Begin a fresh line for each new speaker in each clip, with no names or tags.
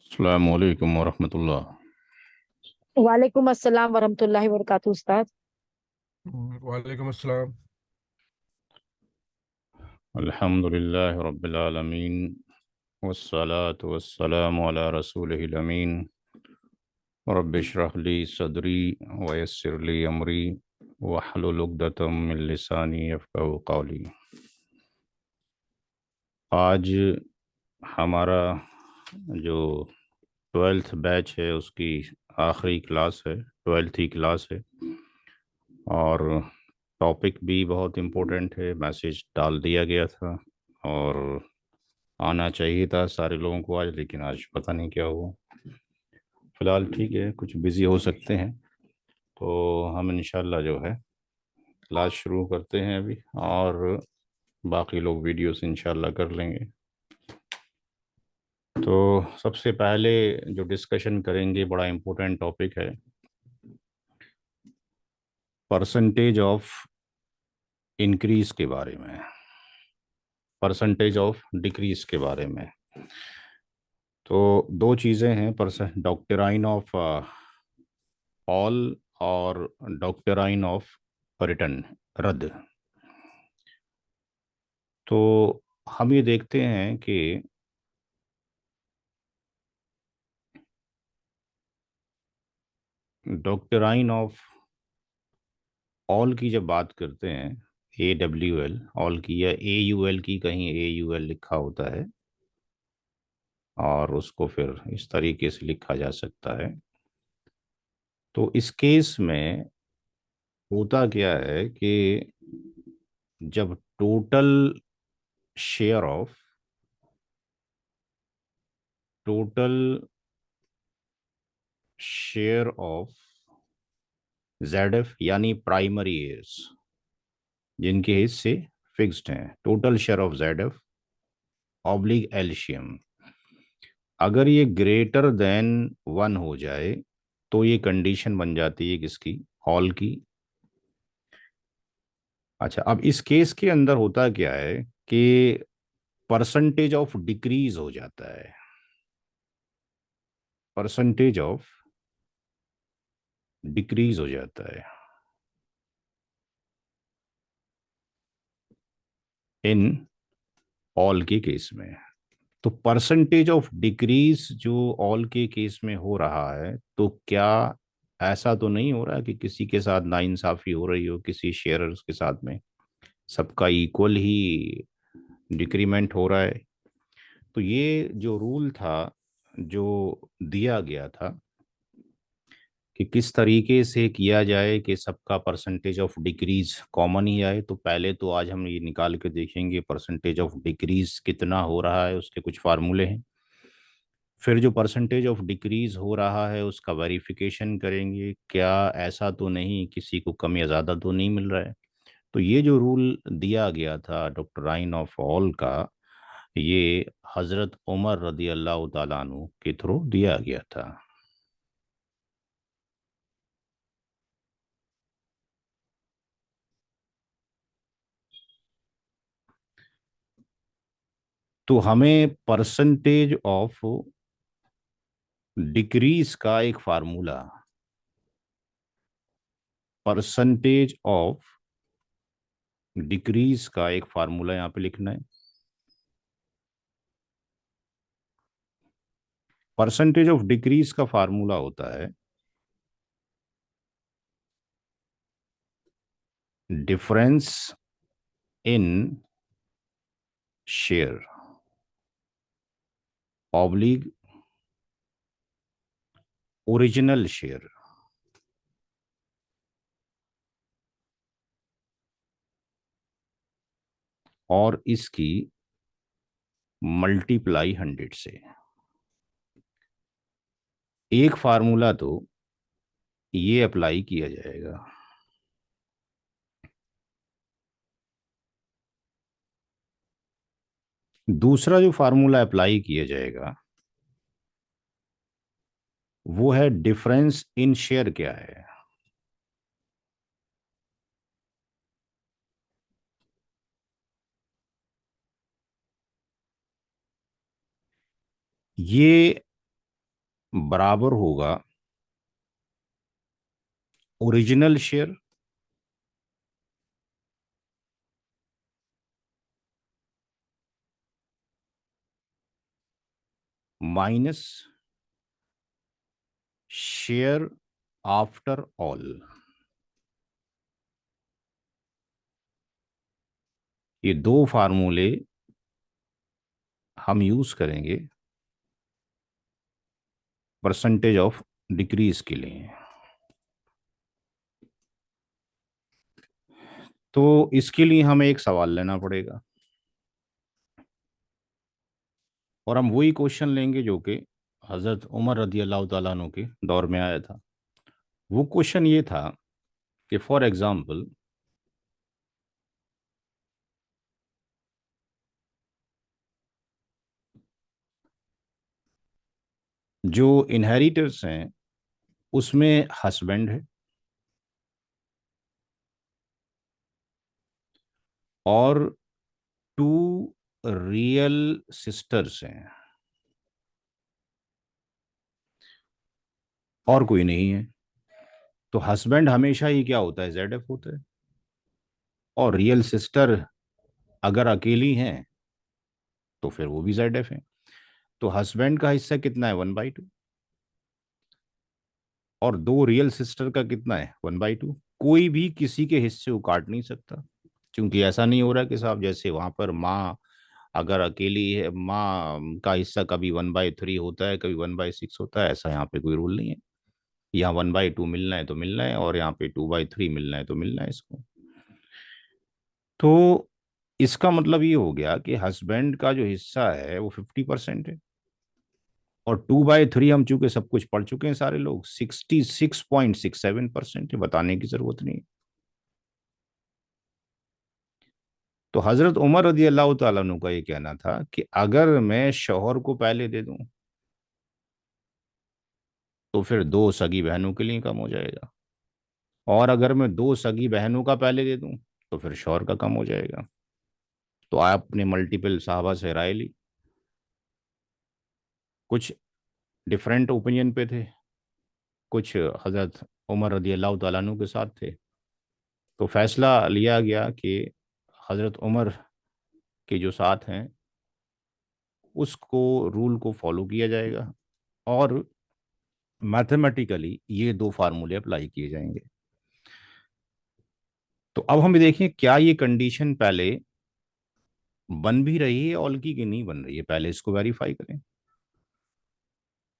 अस्सलामु अलैकुम वरहमतुल्लाह।
वालेकुम अस्सलाम वरहमतुल्लाहि वबरकातुहू उस्ताद।
वालेकुम अस्सलाम।
अल्हम्दुलिल्लाहि रब्बिल आलमीन वस्सलातु वस्सलामु अला रसूलिहिल अमीन रब्बि इश्रह ली सदरी वयस्सिर ली अमरी वहलुल उक़दतम मिन लिसानी यफ़क़हू क़ौली। आज हमारा जो ट्वेल्थ बैच है उसकी आखिरी क्लास है, ट्वेल्थ ही क्लास है। और टॉपिक भी बहुत इम्पोर्टेंट है, मैसेज डाल दिया गया था और आना चाहिए था सारे लोगों को आज, लेकिन आज पता नहीं क्या हुआ। फ़िलहाल ठीक है, कुछ बिज़ी हो सकते हैं। तो हम इंशाल्लाह जो है क्लास शुरू करते हैं अभी, और बाकी लोग वीडियोस इंशाल्लाह कर लेंगे। तो सबसे पहले जो डिस्कशन करेंगे, बड़ा इम्पोर्टेंट टॉपिक है, परसेंटेज ऑफ इंक्रीज के बारे में, परसेंटेज ऑफ डिक्रीज के बारे में। तो दो चीज़ें हैं, परसेंट डॉक्टराइन ऑफ ऑल और डॉक्टराइन ऑफ रिटर्न, रद्द। तो हम ये देखते हैं कि डॉक्टराइन ऑफ ऑल की जब बात करते हैं, AWL ऑल की या AUL की, कहीं AUL लिखा होता है और उसको फिर इस तरीके से लिखा जा सकता है। तो इस केस में होता क्या है कि जब total share of total share of ZF यानी प्राइमरी एयर्स जिनके हिस्से फिक्स्ड हैं, total share of ZF oblique एलशियम, अगर ये ग्रेटर देन 1 हो जाए तो ये कंडीशन बन जाती है किसकी, हॉल की। अच्छा, अब इस केस के अंदर होता क्या है कि परसेंटेज ऑफ डिक्रीज हो जाता है, परसेंटेज ऑफ डिक्रीज हो जाता है इन ऑल के केस में। तो परसेंटेज ऑफ डिक्रीज जो ऑल के केस में हो रहा है, तो क्या ऐसा तो नहीं हो रहा कि किसी के साथ नाइंसाफी हो रही हो, किसी शेयरर्स के साथ में सबका इक्वल ही डिक्रीमेंट हो रहा है? तो ये जो रूल था, जो दिया गया था कि किस तरीके से किया जाए कि सबका परसेंटेज ऑफ डिक्रीज कॉमन ही आए, तो पहले तो आज हम ये निकाल के देखेंगे परसेंटेज ऑफ डिक्रीज कितना हो रहा है, उसके कुछ फार्मूले हैं। फिर जो परसेंटेज ऑफ डिक्रीज हो रहा है उसका वेरिफिकेशन करेंगे, क्या ऐसा तो नहीं किसी को कम या ज़्यादा तो नहीं मिल रहा है। तो ये जो रूल दिया गया था डॉक्टराइन ऑफ ऑल का, ये हज़रत उमर रदी अल्लाह ताला अन्हु के थ्रू दिया गया था। तो हमें परसेंटेज ऑफ डिक्रीज का एक फार्मूला, परसेंटेज ऑफ डिक्रीज का एक फार्मूला यहाँ पे लिखना है। परसेंटेज ऑफ डिक्रीज का फार्मूला होता है difference in share oblique original share, और इसकी मल्टीप्लाई 100 से। एक फार्मूला तो ये अप्लाई किया जाएगा, दूसरा जो फार्मूला अप्लाई किया जाएगा वो है डिफरेंस इन शेयर क्या है। ये बराबर होगा original share minus share after all. ये दो फार्मूले हम यूज करेंगे परसेंटेज ऑफ डिक्रीज के लिए। तो इसके लिए हमें एक सवाल लेना पड़ेगा और हम वही क्वेश्चन लेंगे जो कि हजरत उमर रदी अल्लाह तआला अन्हु के दौर में आया था। वो क्वेश्चन ये था कि फॉर एग्जाम्पल जो इनहेरिटर्स हैं उसमें हस्बैंड है और टू रियल सिस्टर्स हैं और कोई नहीं है। तो हस्बैंड हमेशा ही क्या होता है, जेड एफ होता है। और रियल सिस्टर अगर अकेली हैं तो फिर वो भी जेड एफ है। तो हस्बैंड का हिस्सा कितना है, 1/2। और दो रियल सिस्टर का कितना है, 1/2। कोई भी किसी के हिस्से को काट नहीं सकता, क्योंकि ऐसा नहीं हो रहा कि साहब जैसे वहां पर माँ अगर अकेली है, माँ का हिस्सा कभी 1/3 होता है, कभी 1/6 होता है। ऐसा यहाँ पे कोई रूल नहीं है। यहाँ 1/2 मिलना है तो मिलना है, और यहाँ पे 2/3 मिलना है तो मिलना है इसको। तो इसका मतलब ये हो गया कि हस्बैंड का जो हिस्सा है वो 50% है। और 2/3 हम चूंकि सब कुछ पढ़ चुके हैं सारे लोग, 66.67% है, बताने की जरूरत नहीं। तो हजरत उमर रदी अल्लाह तआला अन्हु का ये कहना था कि अगर मैं शौहर को पहले दे दूं तो फिर दो सगी बहनों के लिए कम हो जाएगा, और अगर मैं दो सगी बहनों का पहले दे दूं तो फिर शौहर का कम हो जाएगा। तो आपने मल्टीपल साहबा से राय ली, कुछ डिफरेंट ओपिनियन पे थे, कुछ हजरत उमर रदी अल्लाह तआला अन्हु के साथ थे। तो फैसला लिया गया कि हजरत उमर के जो साथ हैं उसको रूल को फॉलो किया जाएगा, और मैथमेटिकली ये दो फार्मूले अप्लाई किए जाएंगे। तो अब हम देखें क्या ये कंडीशन पहले बन भी रही है ऑल की कि नहीं बन रही है, पहले इसको वेरीफाई करें।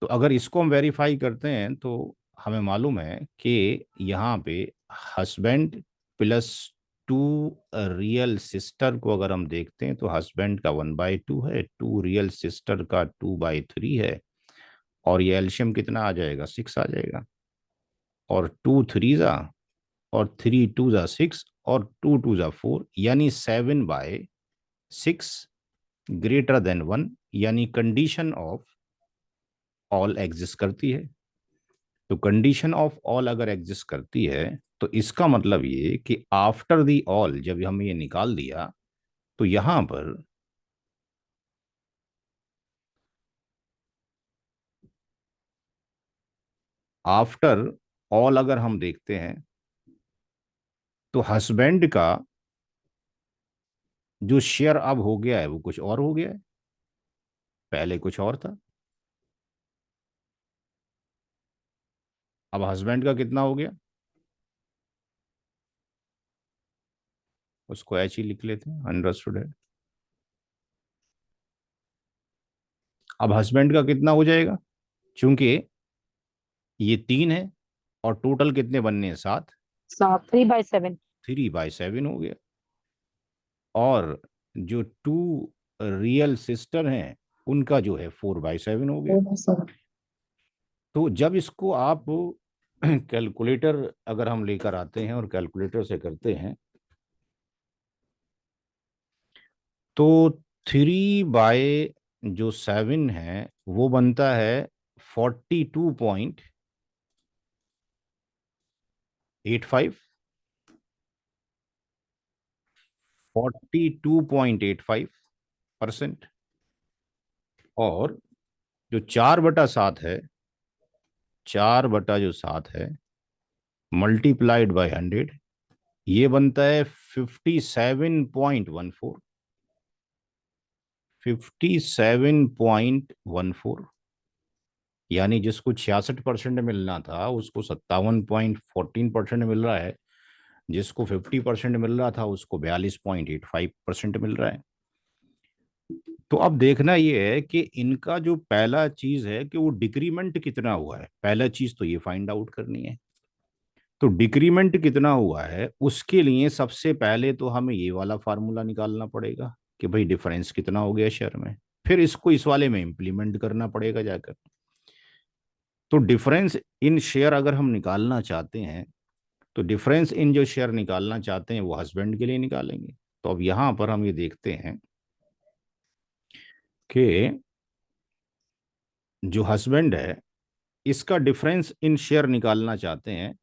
तो अगर इसको हम वेरीफाई करते हैं तो हमें मालूम है कि यहाँ पे husband plus two real sister को अगर हम देखते हैं तो हस्बैंड का 1/2 है, टू रियल सिस्टर का 2/3 है, और ये एल्शियम कितना आ जाएगा, 6 आ जाएगा। और 2 3 और 3 2 6 और 2 2 4, यानी 7/6 ग्रेटर देन 1, यानी कंडीशन ऑफ ऑल एग्जिस्ट करती है। तो कंडीशन ऑफ ऑल अगर एग्जिस्ट करती है तो इसका मतलब ये कि आफ्टर दी ऑल जब हम ये निकाल दिया तो यहां पर आफ्टर ऑल अगर हम देखते हैं तो हस्बैंड का जो शेयर अब हो गया है वो कुछ और हो गया है, पहले कुछ और था। अब हस्बैंड का कितना हो गया, उसको एच ही लिख लेते हैं, अंडरस्टूड है। अब हस्बैंड का कितना हो जाएगा, क्योंकि ये 3 है और टोटल कितने बनने हैं, 7।
3/7।
3/7 हो गया। और जो टू रियल सिस्टर हैं उनका जो है 4/7 हो गया। तो जब इसको आप कैलकुलेटर अगर हम लेकर आते हैं और कैलकुलेटर से करते हैं तो 3/7 है वो बनता है 42.85। 42.85%। और जो 4/7 है 4/7 है मल्टीप्लाइड बाय 100, ये बनता है 57.14। 57.14, यानी जिसको 66% मिलना था उसको 57.14% मिल रहा है, जिसको 50% मिल रहा था उसको 42.85% मिल रहा है। तो अब देखना ये है कि इनका जो पहला चीज है कि वो डिक्रीमेंट कितना हुआ है, पहला चीज तो ये फाइंड आउट करनी है। तो डिक्रीमेंट कितना हुआ है उसके लिए सबसे पहले तो हमें ये वाला फार्मूला निकालना पड़ेगा कि भाई डिफरेंस कितना हो गया शेयर में, फिर इसको इस वाले में इंप्लीमेंट करना पड़ेगा जाकर। तो डिफरेंस इन शेयर अगर हम निकालना चाहते हैं तो डिफरेंस इन जो शेयर निकालना चाहते हैं वो हस्बैंड के लिए निकालेंगे। तो अब यहां पर हम ये देखते हैं कि जो हस्बैंड है इसका डिफरेंस इन शेयर निकालना चाहते हैं,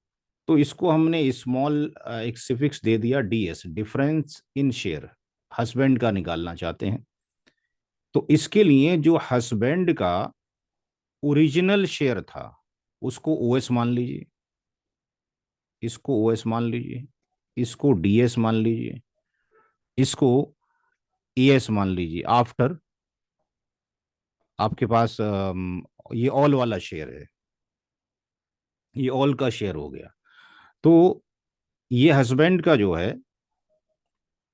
तो इसको हमने स्मॉल एक सिफिक्स दे दिया DS, difference in share husband का निकालना चाहते हैं। तो इसके लिए जो हस्बैंड का ओरिजिनल शेयर था उसको ओएस मान लीजिए, इसको ओएस मान लीजिए, इसको डीएस मान लीजिए, इसको ईएस मान लीजिए। आफ्टर आपके पास ये ऑल वाला शेयर है, ये ऑल का शेयर हो गया। तो ये हस्बैंड का जो है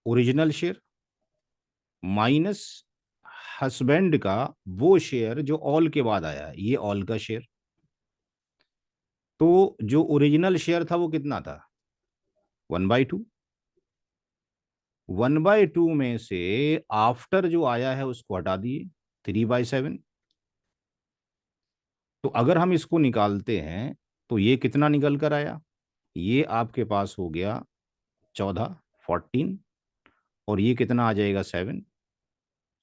ओरिजिनल शेयर माइनस हस्बैंड का वो शेयर जो ऑल के बाद आया है, ये ऑल का शेयर। तो जो ओरिजिनल शेयर था वो कितना था, 1/2। 1/2 में से आफ्टर जो आया है उसको हटा दिए, 3/7। तो अगर हम इसको निकालते हैं तो ये कितना निकल कर आया, ये आपके पास हो गया 14, 14। और ये कितना आ जाएगा 7,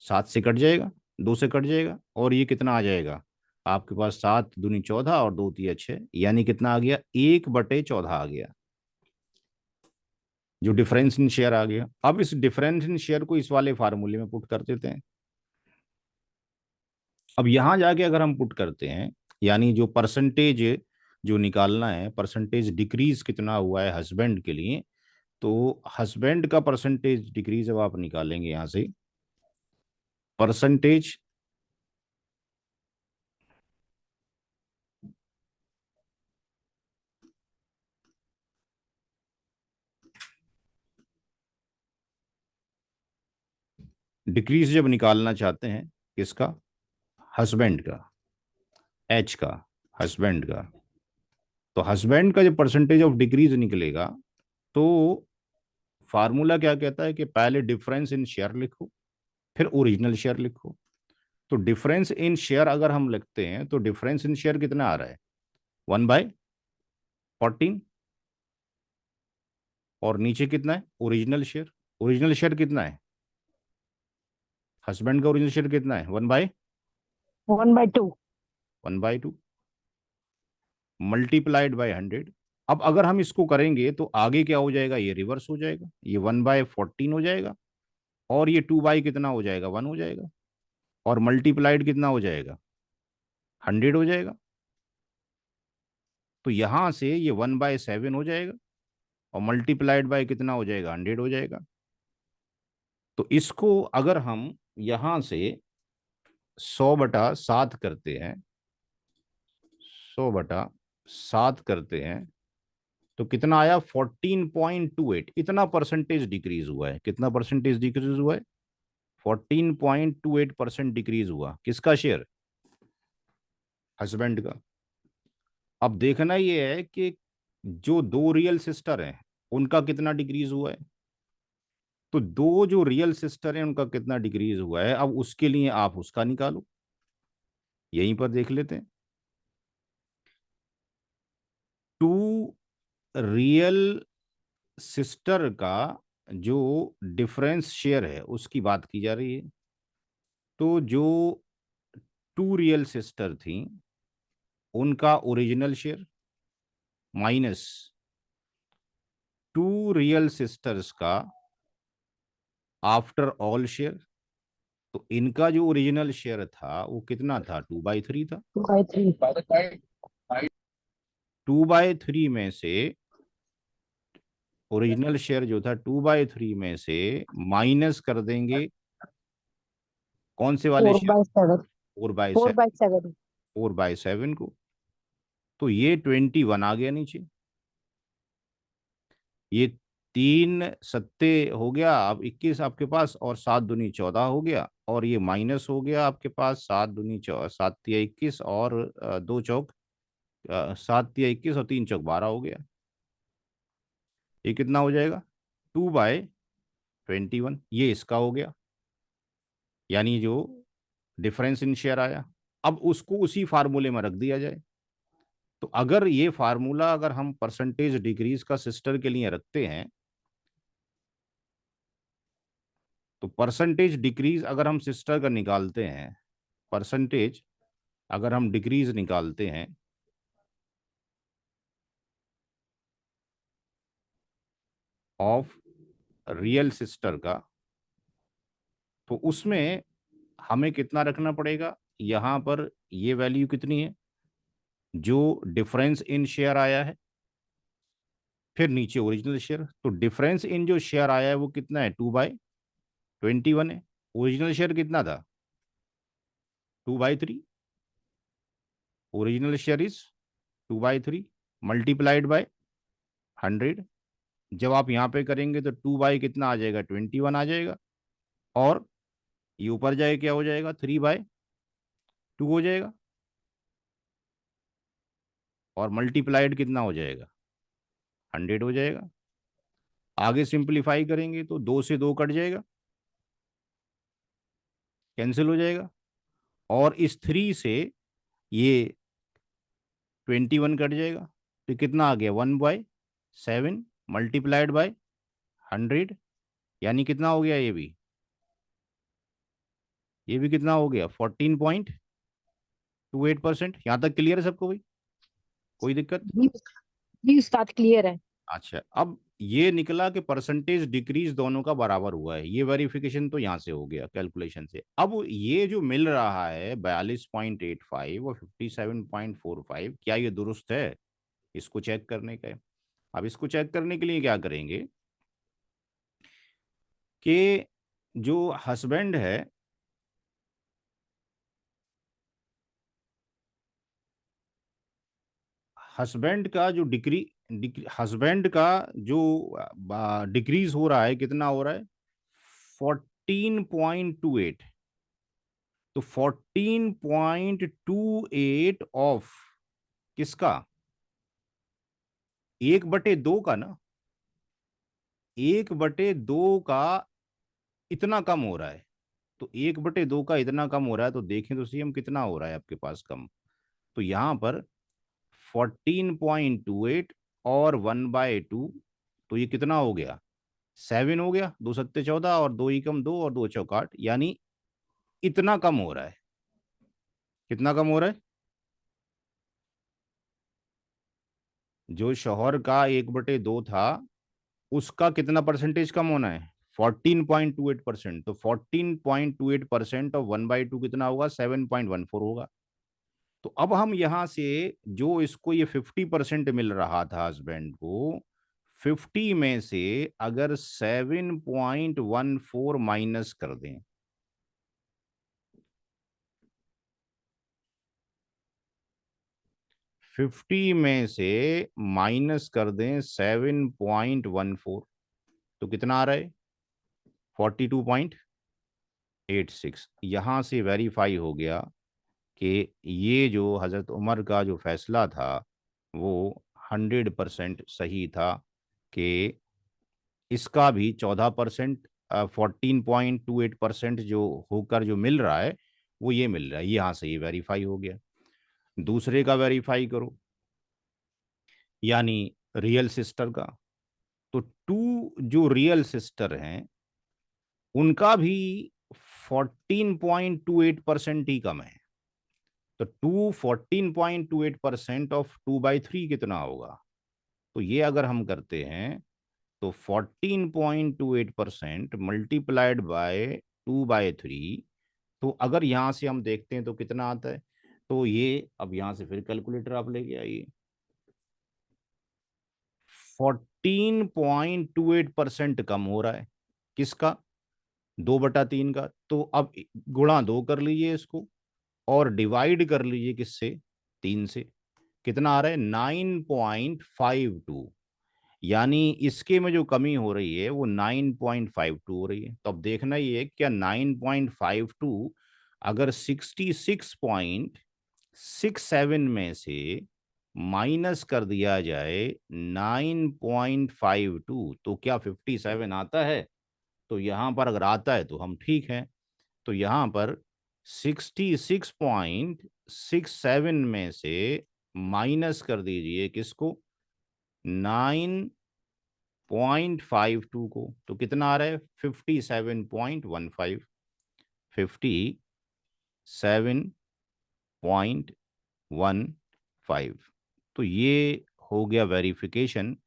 7 से कट जाएगा, 2 से कट जाएगा, और ये कितना आ जाएगा आपके पास 7 दूनी 14 और 2 तिया 6, यानी कितना आ गया 1/14 आ गया, जो डिफरेंस इन शेयर आ गया। अब इस डिफरेंस इन शेयर को इस वाले फार्मूले में पुट कर देते हैं। अब यहां जाके अगर हम पुट करते हैं, यानी जो परसेंटेज जो निकालना है, परसेंटेज डिक्रीज कितना हुआ है हस्बैंड के लिए, तो हस्बैंड का परसेंटेज डिक्रीज अब आप निकालेंगे यहां से, परसेंटेज डिक्रीज जब निकालना चाहते हैं किसका, हस्बैंड का, एच का, हस्बैंड का। तो हस्बैंड का जब परसेंटेज ऑफ डिक्रीज निकलेगा तो फार्मूला क्या कहता है कि पहले डिफरेंस इन शेयर लिखो फिर ओरिजिनल शेयर लिखो। तो डिफरेंस इन शेयर अगर हम लिखते हैं तो डिफरेंस इन शेयर कितना आ रहा है, 1/14। और नीचे कितना है ओरिजिनल शेयर, ओरिजिनल शेयर कितना है, हस्बैंड का ओरिजिनल शेयर कितना है,
1/2।
1/2 मल्टीप्लाइड बाय 100। अब अगर हम इसको करेंगे तो आगे क्या हो जाएगा, ये रिवर्स हो जाएगा, ये 1/14 हो जाएगा, और ये 2 कितना हो जाएगा, 1 हो जाएगा, और मल्टीप्लाइड कितना हो जाएगा, 100 हो जाएगा। तो यहां से ये 1/7 हो जाएगा, और मल्टीप्लाइड बाय कितना हो जाएगा, 100 हो जाएगा। तो इसको अगर हम यहां से 100/7 करते हैं, 100/7 करते हैं, तो कितना आया 14.28, इतना परसेंटेज डिक्रीज हुआ है। कितना परसेंटेज डिक्रीज हुआ है, 14.28% डिक्रीज हुआ, किसका शेयर, हस्बैंड का। अब देखना ये है कि जो दो रियल सिस्टर हैं उनका कितना डिक्रीज हुआ है। तो दो जो रियल सिस्टर हैं उनका कितना डिक्रीज हुआ है, अब उसके लिए आप उसका निकालो, यहीं पर देख लेते हैं। टू रियल सिस्टर का जो डिफरेंस शेयर है उसकी बात की जा रही है। तो जो टू रियल सिस्टर थी उनका original share minus two real sisters का आफ्टर ऑल शेयर। तो इनका जो ओरिजिनल शेयर था वो कितना था, 2/3 था।
2/3।
2/3 में से ओरिजिनल शेयर जो था 2/3 में से माइनस कर देंगे कौन से वाले
four
share?
By seven.
Four by
four
seven
by seven.
4/7 को। तो ये 21 आ गया नीचे। ये तीन सत्ते हो गया, अब 21 आपके पास, और 7 दूनी 14 हो गया, और ये माइनस हो गया आपके पास 7 और 2 चौक 7 या 21 और 3 चौक 12 हो गया। ये कितना हो जाएगा? 2/21। ये इसका हो गया, यानी जो डिफरेंस इन शेयर आया। अब उसको उसी फार्मूले में रख दिया जाए। तो अगर ये फार्मूला अगर हम परसेंटेज डिक्रीज का सिस्टर के लिए रखते हैं, तो परसेंटेज डिक्रीज अगर हम सिस्टर का निकालते हैं, परसेंटेज अगर हम डिक्रीज निकालते हैं ऑफ रियल सिस्टर का, तो उसमें हमें कितना रखना पड़ेगा? यहां पर ये वैल्यू कितनी है जो डिफरेंस इन शेयर आया है, फिर नीचे ओरिजिनल शेयर। तो डिफरेंस इन जो शेयर आया है वो कितना है? 2/21 है। ओरिजिनल शेयर कितना था? 2/3। Original share is 2/3 multiplied by 100। जब आप यहाँ पे करेंगे तो 2 बाई कितना आ जाएगा? 21 आ जाएगा, और ये ऊपर जाए क्या हो जाएगा? 3/2 हो जाएगा, और मल्टीप्लाइड कितना हो जाएगा? 100 हो जाएगा। आगे सिंप्लीफाई करेंगे तो 2 से 2 कट जाएगा, कैंसिल हो जाएगा, और इस 3 से ये 21 कट जाएगा। तो कितना आ गया? 1/7 मल्टीप्लाइड बाय 100, यानी कितना हो गया? ये भी कितना हो गया? 14.28%। यहाँ तक क्लियर है सबको भाई? कोई दिक्कत?
जी। जी उस्ताद क्लियर है।
अच्छा, अब ये निकला कि परसेंटेज डिक्रीज दोनों का बराबर हुआ है। ये वेरिफिकेशन तो यहाँ से हो गया कैलकुलेशन से। अब ये जो मिल रहा है 42.85 और 57.45, क्या ये दुरुस्त है? इसको चेक करने का है। अब इसको चेक करने के लिए क्या करेंगे कि जो हस्बैंड है, हस्बैंड का जो हस्बैंड का जो डिक्रीज हो रहा है, कितना हो रहा है? 14.28। तो 14.28 ऑफ किसका? 1/2 का ना। 1/2 का इतना कम हो रहा है। तो 1/2 का इतना कम हो रहा है, तो देखें तो सही हम कितना हो रहा है आपके पास कम। तो यहां पर 14.28 और 1/2, तो ये कितना हो गया? 7 हो गया। 2 सत्ते 14, और 2 ही कम 2, और 2 चौक 8, यानी इतना कम हो रहा है। कितना कम हो रहा है? जो शौहर का 1/2 था, उसका कितना परसेंटेज कम होना है? 14.28%। तो 14.28% ऑफ 1/2 कितना होगा? 7.14 होगा। तो अब हम यहां से जो इसको ये 50% मिल रहा था हस्बैंड को, 50 में से अगर 7.14 माइनस कर दें, 50 में से माइनस कर दें 7.14, तो कितना आ रहा है? 42.86। यहां से वेरीफाई हो गया कि ये जो हजरत उमर का जो फैसला था वो 100% सही था, कि इसका भी 14%, 14.28% जो होकर जो मिल रहा है वो ये मिल रहा है। यहाँ से ये वेरीफाई हो गया। दूसरे का वेरीफाई करो, यानी रियल सिस्टर का। तो टू जो रियल सिस्टर हैं उनका भी 14.28% ही कम है। तो 14.28% ऑफ 2/3 कितना होगा? तो ये अगर हम करते हैं तो 14.28% मल्टीप्लाइड बाय 2/3। तो अगर यहां से हम देखते हैं तो कितना आता है? तो ये अब यहां से फिर कैलकुलेटर आप लेके आइए। 14.28% कम हो रहा है। किसका? 2/3 का। तो अब गुणा 2 कर लीजिए इसको, और डिवाइड कर लीजिए किससे? 3 से। कितना आ रहा है? 9.52। यानी इसके में जो कमी हो रही है वो 9.52 हो रही है। तो अब देखना ये है क्या 9.52 अगर 66.67 में से माइनस कर दिया जाए 9.52 तो क्या 57 आता है? तो यहां पर अगर आता है तो हम ठीक हैं। तो यहां पर 66.67 में से माइनस कर दीजिए किसको? 9.52 को। तो कितना आ रहा है? 57.15। 57.15। तो ये हो गया वेरिफिकेशन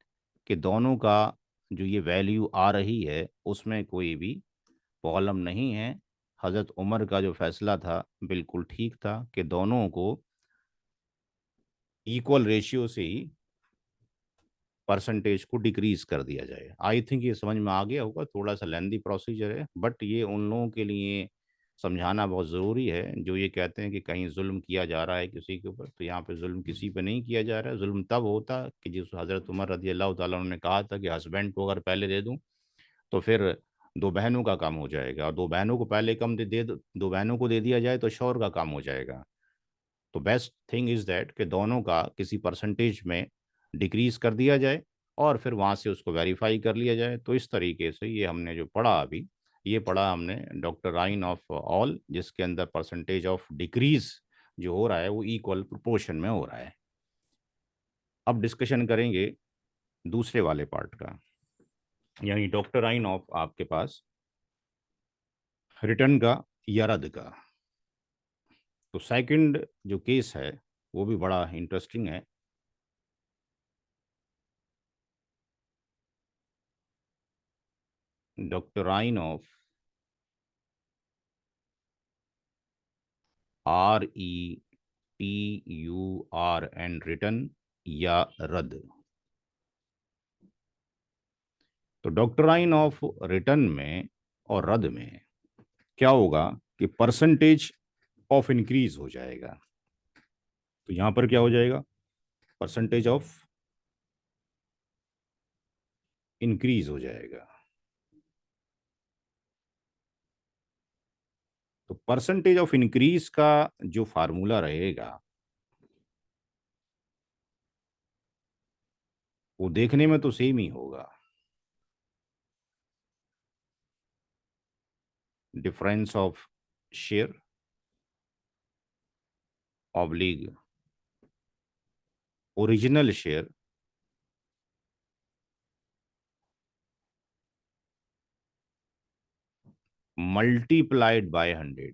कि दोनों का जो ये वैल्यू आ रही है उसमें कोई भी प्रॉब्लम नहीं है। हज़रत उमर का जो फैसला था बिल्कुल ठीक था कि दोनों को इक्वल रेशियो से ही परसेंटेज को डिक्रीज कर दिया जाए। आई थिंक ये समझ में आ गया होगा। थोड़ा सा लेंदी प्रोसीजर है, बट ये उन लोगों के लिए समझाना बहुत ज़रूरी है जो ये कहते हैं कि कहीं जुल्म किया जा रहा है किसी के ऊपर। तो यहाँ पे जुल्म किसी पे नहीं किया जा रहा है। जुल्म तब होता कि जिस हज़रत उमर रज़ी अल्लाह ताला अन्हु ने कहा था कि हस्बैंड को अगर पहले दे दूँ तो फिर दो बहनों का काम हो जाएगा, और दो बहनों को पहले कम दो बहनों को दे दिया जाए तो शौहर का काम हो जाएगा। तो बेस्ट थिंग इज़ दैट कि दोनों का किसी परसेंटेज में डिक्रीज कर दिया जाए और फिर वहाँ से उसको वेरीफाई कर लिया जाए। तो इस तरीके से ये हमने जो पढ़ा अभी, ये पढ़ा हमने डॉक्टर राइन ऑफ ऑल, जिसके अंदर परसेंटेज ऑफ डिक्रीज जो हो रहा है वो इक्वल प्रोपोर्शन में हो रहा है। अब डिस्कशन करेंगे दूसरे वाले पार्ट का, यानी डॉक्टर राइन ऑफ आपके पास रिटर्न का या रद्द का। तो सेकंड जो केस है वो भी बड़ा इंटरेस्टिंग है। Doctor reign of RETURN return या रद्द। तो डॉक्ट्राइन ऑफ रिटर्न में और रद्द में क्या होगा कि परसेंटेज ऑफ इंक्रीज हो जाएगा। तो यहां पर क्या हो जाएगा? परसेंटेज ऑफ इंक्रीज हो जाएगा। तो परसेंटेज ऑफ इंक्रीज का जो फार्मूला रहेगा वो देखने में तो सेम ही होगा। Difference of share oblique original share multiplied by 100।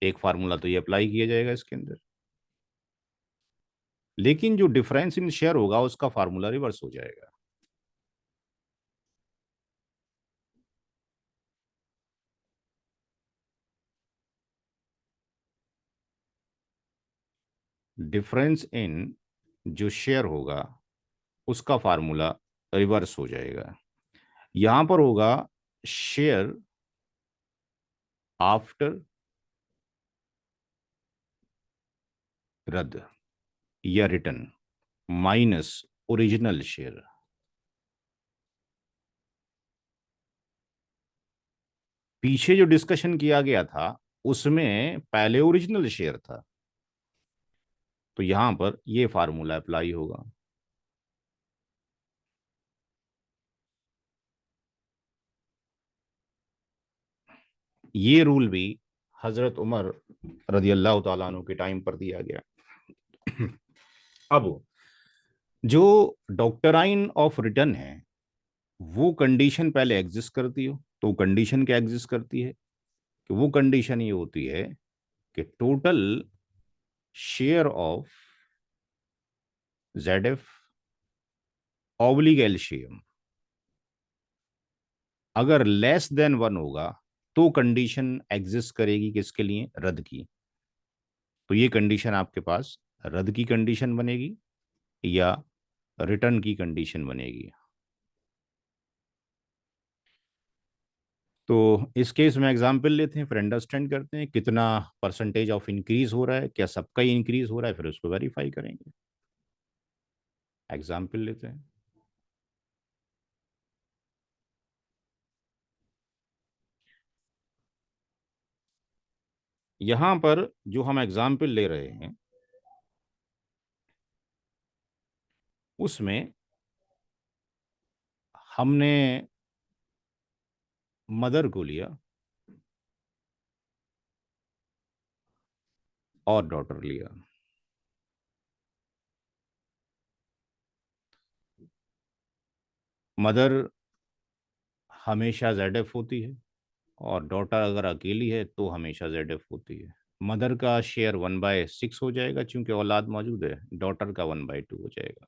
एक फार्मूला तो ये अप्लाई किया जाएगा इसके अंदर, लेकिन जो डिफरेंस इन शेयर होगा उसका फार्मूला रिवर्स हो जाएगा। डिफरेंस इन जो शेयर होगा उसका फार्मूला रिवर्स हो जाएगा। यहां पर होगा शेयर आफ्टर रद्द या रिटर्न माइनस ओरिजिनल शेयर। पीछे जो डिस्कशन किया गया था उसमें पहले ओरिजिनल शेयर था, तो यहां पर यह फार्मूला अप्लाई होगा। ये रूल भी हजरत उमर रदी अल्लाह तआला अन्हु के टाइम पर दिया गया। अब जो डॉक्टराइन ऑफ रिटर्न है वो कंडीशन पहले एग्जिस्ट करती हो, तो कंडीशन क्या एग्जिस्ट करती है कि वो कंडीशन ये होती है कि total share of ZF oblique LCM अगर लेस देन 1 होगा तो कंडीशन एग्जिस्ट करेगी किसके लिए? रद्द की। तो ये कंडीशन आपके पास रद्द की कंडीशन बनेगी। या रिटर्न की कंडीशन बनेगी। तो इस केस में एग्जाम्पल लेते हैं, फिर अंडरस्टैंड करते हैं कितना परसेंटेज ऑफ इंक्रीज हो रहा है, क्या सबका ही इंक्रीज हो रहा है, फिर उसको वेरीफाई करेंगे। एग्जाम्पल लेते हैं। यहां पर जो हम एग्जाम्पल ले रहे हैं उसमें हमने मदर को लिया और डॉटर लिया। मदर हमेशा ZF होती है और डॉटर अगर अकेली है तो हमेशा ZF होती है। मदर का शेयर 1/6 हो जाएगा क्योंकि औलाद मौजूद है, डॉटर का 1/2 हो जाएगा।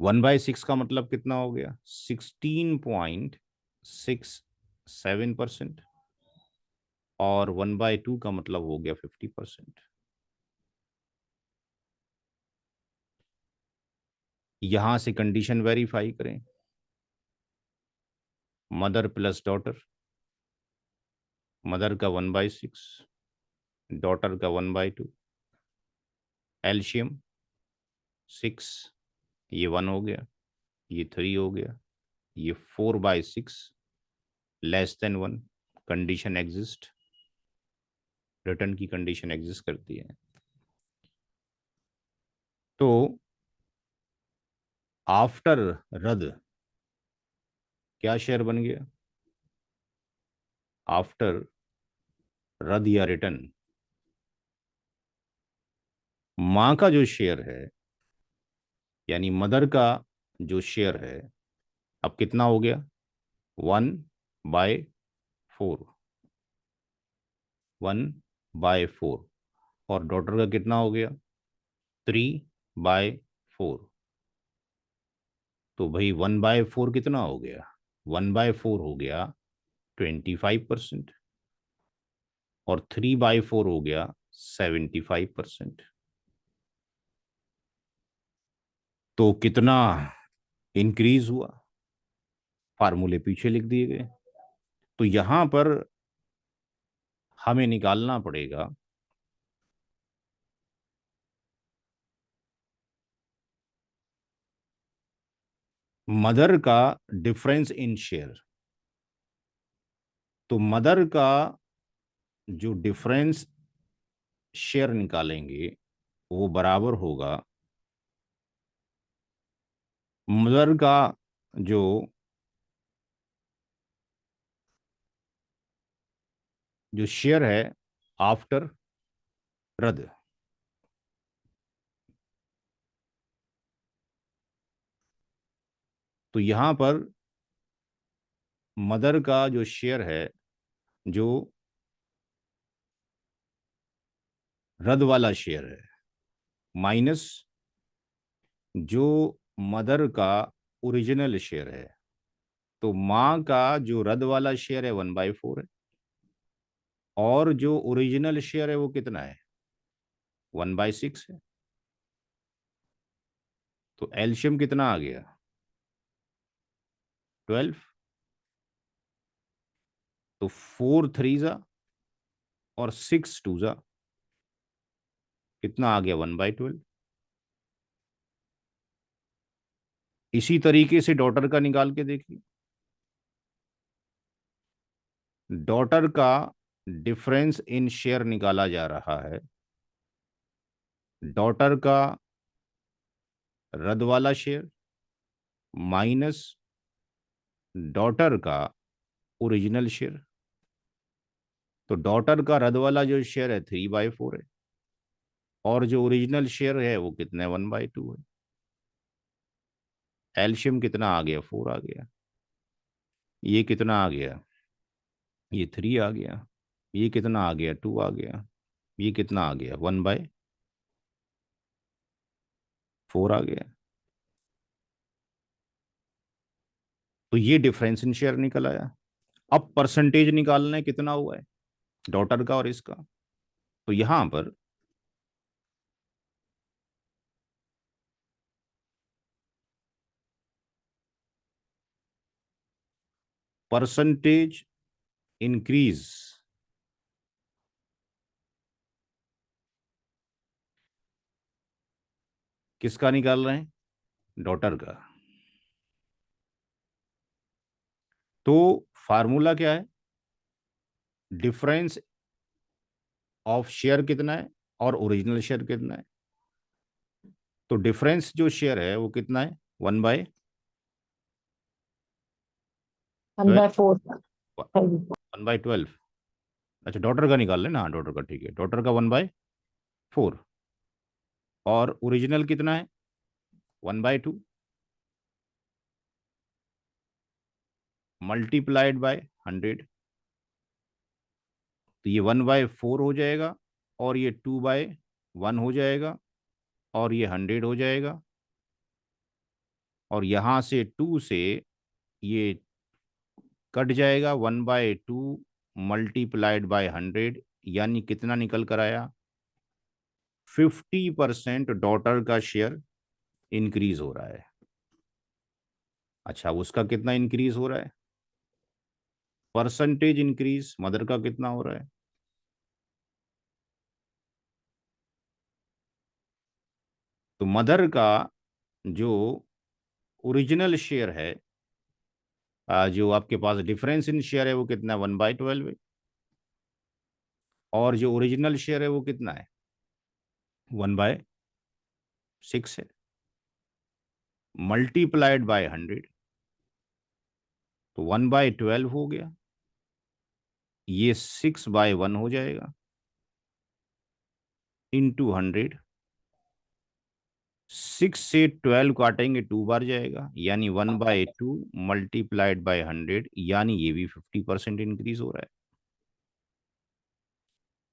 1/6 का मतलब कितना हो गया? 16.67%। और 1/2 का मतलब हो गया 50%। यहां से कंडीशन वेरीफाई करें। मदर प्लस डॉटर, मदर का 1/6, डॉटर का 1/2, एल्शियम 6, ये 1 हो गया, ये 3 हो गया, ये 4/6 << 1। कंडीशन एग्जिस्ट, रिटर्न की कंडीशन एग्जिस्ट करती है। तो आफ्टर रद्द क्या शेयर बन गया? आफ्टर रद्द या रिटर्न, मां का जो शेयर है यानी मदर का जो शेयर है अब कितना हो गया? 1/4, 1/4। और डॉटर का कितना हो गया? 3/4। तो भाई 1/4 कितना हो गया? 1/4 हो गया 25%। और 3/4 हो गया 75%। तो कितना इंक्रीज हुआ? फार्मूले पीछे लिख दिए गए। तो यहां पर हमें निकालना पड़ेगा मदर का डिफरेंस इन शेयर। तो मदर का जो डिफरेंस शेयर निकालेंगे वो बराबर होगा मदर का जो जो शेयर है आफ्टर रद्द। तो यहां पर मदर का जो शेयर है, जो रद्द वाला शेयर है, माइनस जो मदर का ओरिजिनल शेयर है। तो माँ का जो रद्द वाला शेयर है 1/4 है, और जो ओरिजिनल शेयर है वो कितना है? 1/6 है। तो एल्शियम कितना आ गया? 12। तो 4 3 और 6 2 कितना आ गया? 1/12। इसी तरीके से डॉटर का निकाल के देखिए। डॉटर का डिफरेंस इन शेयर निकाला जा रहा है। डॉटर का रद्द वाला शेयर माइनस डॉटर का ओरिजिनल शेयर। तो डॉटर का रद्द वाला जो शेयर है 3/4 है, और जो ओरिजिनल शेयर है वो कितने? 1/2 है। एल्शियम कितना आ गया? 4 आ गया। ये कितना आ गया? ये 3 आ गया। ये कितना आ गया? 2 आ गया। ये कितना आ गया? 1/4 आ गया। तो ये डिफरेंस इन शेयर निकल आया। अब परसेंटेज निकालना है कितना हुआ है डॉटर का और इसका। तो यहां पर परसेंटेज इंक्रीज किसका निकाल रहे हैं? डॉटर का। तो फार्मूला क्या है? डिफरेंस ऑफ शेयर कितना है और ओरिजिनल शेयर कितना है? तो डिफरेंस जो शेयर है वो कितना है? 1/12।
1/4।
1/12। अच्छा, डॉटर का निकाल लेना। हाँ, डॉटर का ठीक है। डॉटर का 1/4। और ओरिजिनल कितना है? 1/2 मल्टीप्लाइड बाय 100। तो ये 1/4 हो जाएगा और ये 2/1 हो जाएगा और ये 100 हो जाएगा। और यहाँ से 2 से ये कट जाएगा। 1/2 मल्टीप्लाइड बाय 100 यानी कितना निकल कर आया? 50% डॉटर का शेयर इंक्रीज हो रहा है। अच्छा, उसका कितना इंक्रीज हो रहा है? परसेंटेज इंक्रीज मदर का कितना हो रहा है? तो मदर का जो ओरिजिनल शेयर है, जो आपके पास डिफरेंस इन शेयर है वो कितना है? 1/12 है। और जो ओरिजिनल शेयर है वो कितना है? 1/6 है मल्टीप्लाइड बाय 100। तो 1/12 हो गया। ये 6/1 हो जाएगा इंटू 100। 6 से 12 काटेंगे 2 बार जाएगा यानी 1/2 मल्टीप्लाइड बाय 100 यानी ये भी 50% इंक्रीज हो रहा है।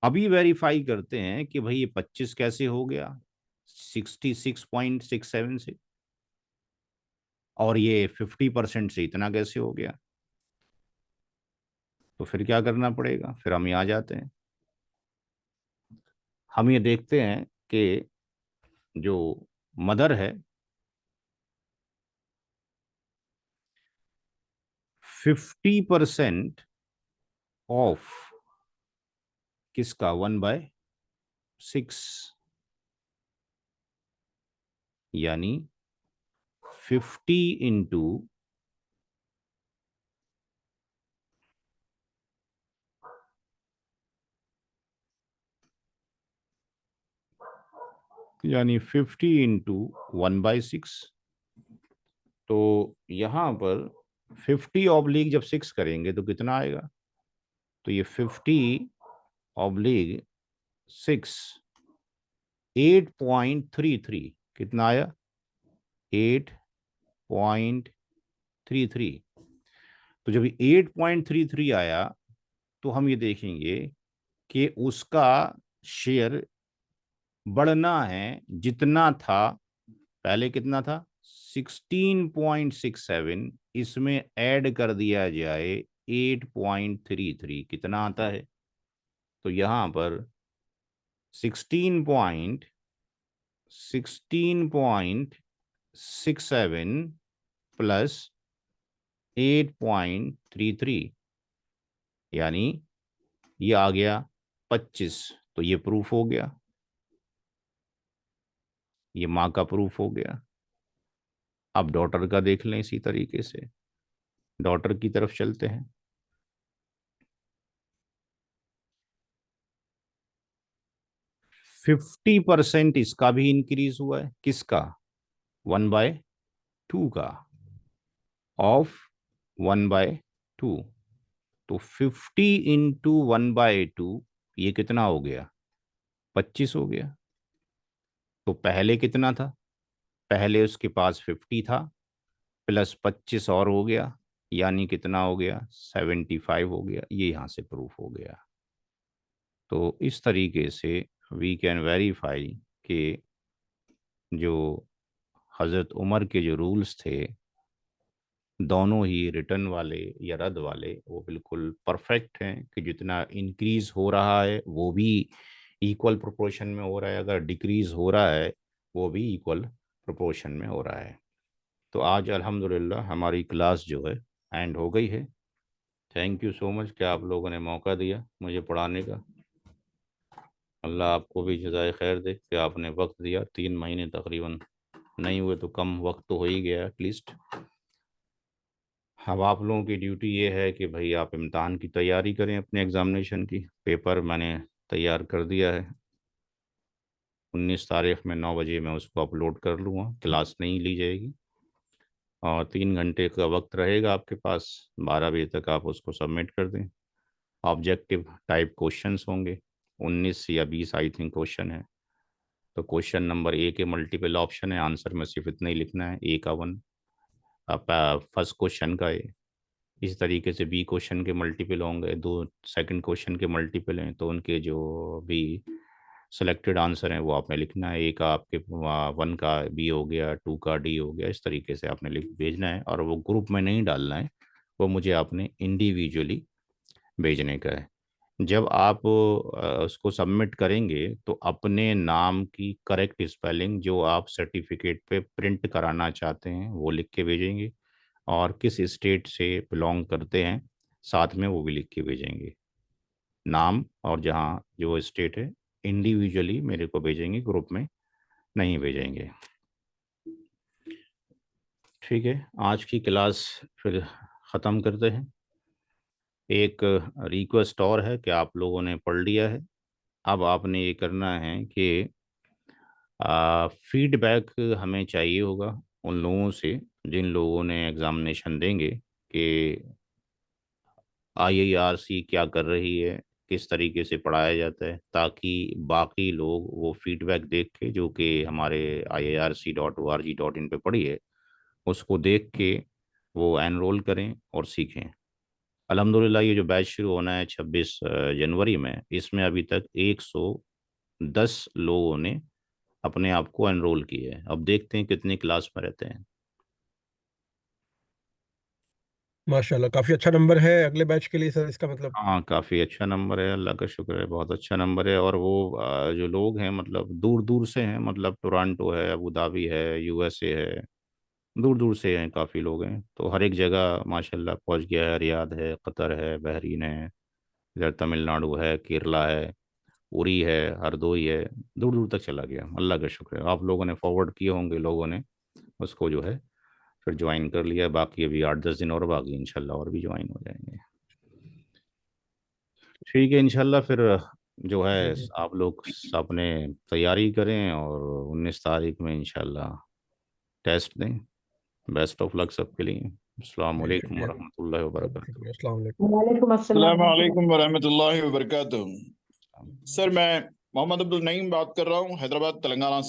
अभी वेरीफाई करते हैं कि भाई ये 25 कैसे हो गया 66.67 से, और ये 50% से इतना कैसे हो गया। तो फिर क्या करना पड़ेगा? फिर हम यहाँ जाते हैं। हम ये देखते हैं कि जो मदर है 50% ऑफ किसका? 1/6 यानी 50 इंटू 1/6। तो यहाँ पर 50/6 करेंगे तो कितना आएगा? तो ये 50/6 8.33 कितना आया? 8.33। तो जब 8.33 आया तो हम ये देखेंगे कि उसका शेयर बढ़ना है जितना था। पहले कितना था? 16.67। इसमें ऐड कर दिया जाए 8.33 कितना आता है? तो यहां पर 16.67 प्लस 8.33 यानी ये आ गया 25। तो ये प्रूफ हो गया, ये माँ का प्रूफ हो गया। अब डॉटर का देख लें इसी तरीके से। डॉटर की तरफ चलते हैं। 50% इसका भी इंक्रीज हुआ है। किसका? 1/2 का ऑफ 1/2। तो 50 इंटू 1/2 ये कितना हो गया? 25 हो गया। तो पहले कितना था? पहले उसके पास 50 था प्लस 25 और हो गया यानी कितना हो गया? 75 हो गया। ये यहाँ से प्रूफ हो गया। तो इस तरीके से वी कैन वेरीफाई कि जो हज़रत उमर के जो रूल्स थे दोनों ही रिटर्न वाले या रद्द वाले वो बिल्कुल परफेक्ट हैं कि जितना इंक्रीज हो रहा है वो भी इक्वल प्रोपोर्शन में हो रहा है, अगर डिक्रीज हो रहा है वो भी इक्वल प्रोपोर्शन में हो रहा है। तो आज अल्हम्दुलिल्लाह हमारी क्लास जो है एंड हो गई है। थैंक यू सो मच कि आप लोगों ने मौका दिया मुझे पढ़ाने का। अल्लाह आपको भी जज़ाए खैर दे कि आपने वक्त दिया। 3 महीने तकरीबन नहीं हुए तो कम वक्त तो हो ही गया एटलीस्ट। अब आप लोगों की ड्यूटी ये है कि भाई आप इम्तहान की तैयारी करें, अपने एग्ज़ामिनेशन की। पेपर मैंने तैयार कर दिया है। 19 तारीख में 9 बजे मैं उसको अपलोड कर लूँगा, क्लास नहीं ली जाएगी और 3 घंटे का वक्त रहेगा आपके पास। 12 बजे तक आप उसको सबमिट कर दें। ऑब्जेक्टिव टाइप क्वेश्चंस होंगे, 19 या 20 आई थिंक क्वेश्चन है। तो क्वेश्चन नंबर ए के मल्टीपल ऑप्शन है, आंसर में सिर्फ इतना ही लिखना है, ए का 1, फर्स्ट क्वेश्चन का ए। इस तरीके से बी क्वेश्चन के मल्टीपल होंगे, 2 सेकंड क्वेश्चन के मल्टीपल हैं, तो उनके जो भी सिलेक्टेड आंसर हैं वो आपने लिखना है। ए का आपके 1 का बी हो गया, 2 का डी हो गया, इस तरीके से आपने लिख भेजना है। और वो ग्रुप में नहीं डालना है, वो मुझे आपने इंडिविजुअली भेजने का है। जब आप उसको सबमिट करेंगे तो अपने नाम की करेक्ट स्पेलिंग जो आप सर्टिफिकेट पे प्रिंट कराना चाहते हैं वो लिख के भेजेंगे, और किस स्टेट से बिलोंग करते हैं साथ में वो भी लिख के भेजेंगे। नाम और जहाँ जो स्टेट है इंडिविजुअली मेरे को भेजेंगे, ग्रुप में नहीं भेजेंगे। ठीक है, आज की क्लास फिर ख़त्म करते हैं। एक रिक्वेस्ट और है कि आप लोगों ने पढ़ लिया है, अब आपने ये करना है कि फीडबैक हमें चाहिए होगा उन लोगों से जिन लोगों ने एग्ज़ामिनेशन देंगे, कि IIRC क्या कर रही है, किस तरीके से पढ़ाया जाता है, ताकि बाकी लोग वो फीडबैक देख के, जो कि हमारे IIRC.org.in पे पढ़ी है, उसको देख के वो एनरोल करें और सीखें। अल्हम्दुलिल्लाह ये जो बैच शुरू होना है 26 जनवरी में, इसमें अभी तक 110 लोगों ने अपने आप को एनरोल किया है। अब देखते हैं कितनी क्लास में रहते हैं।
माशाल्लाह, काफी अच्छा नंबर है अगले बैच के लिए सर, इसका मतलब।
हाँ, काफ़ी अच्छा नंबर है, अल्लाह का शुक्र है, बहुत अच्छा नंबर है। और वो जो लोग हैं मतलब दूर दूर से हैं, मतलब टोरंटो है, अबू धाबी है, USA है, दूर दूर से हैं, काफ़ी लोग हैं। तो हर एक जगह माशाल्लाह पहुंच गया है। रियाद है, कतर है, बहरीन है, इधर तमिलनाडु है, केरला है, उरी है, हरदोई है, दूर दूर तक चला गया। अल्लाह का शुक्र है, आप लोगों ने फॉरवर्ड किए होंगे, लोगों ने उसको जो है फिर ज्वाइन कर लिया। बाकी अभी 8-10 दिन और बाकी, इंशाल्लाह और भी ज्वाइन हो जाएंगे। ठीक है, इंशाल्लाह फिर जो
जी
है
जी।
आप लोग अपने तैयारी करें और 19 तारीख में इंशाल्लाह टेस्ट दें। बेस्ट ऑफ लक सबके लिए। अस्सलाम
जी
वालेकुम
शुक्रिया।
वरहमतुल्लाहि
बहुत
वबरकातुहू।
शुक्रिया, अस्सलाम वालेकुम।
वालेकुम
अस्सलाम
अस्सलाम।
वालेकुम वरहमतुल्लाहि वबरकातुह। सर, मैं मोहम्मद अब्दुल नईम बात कर रहा हूँ, हैदराबाद तेलंगाना से।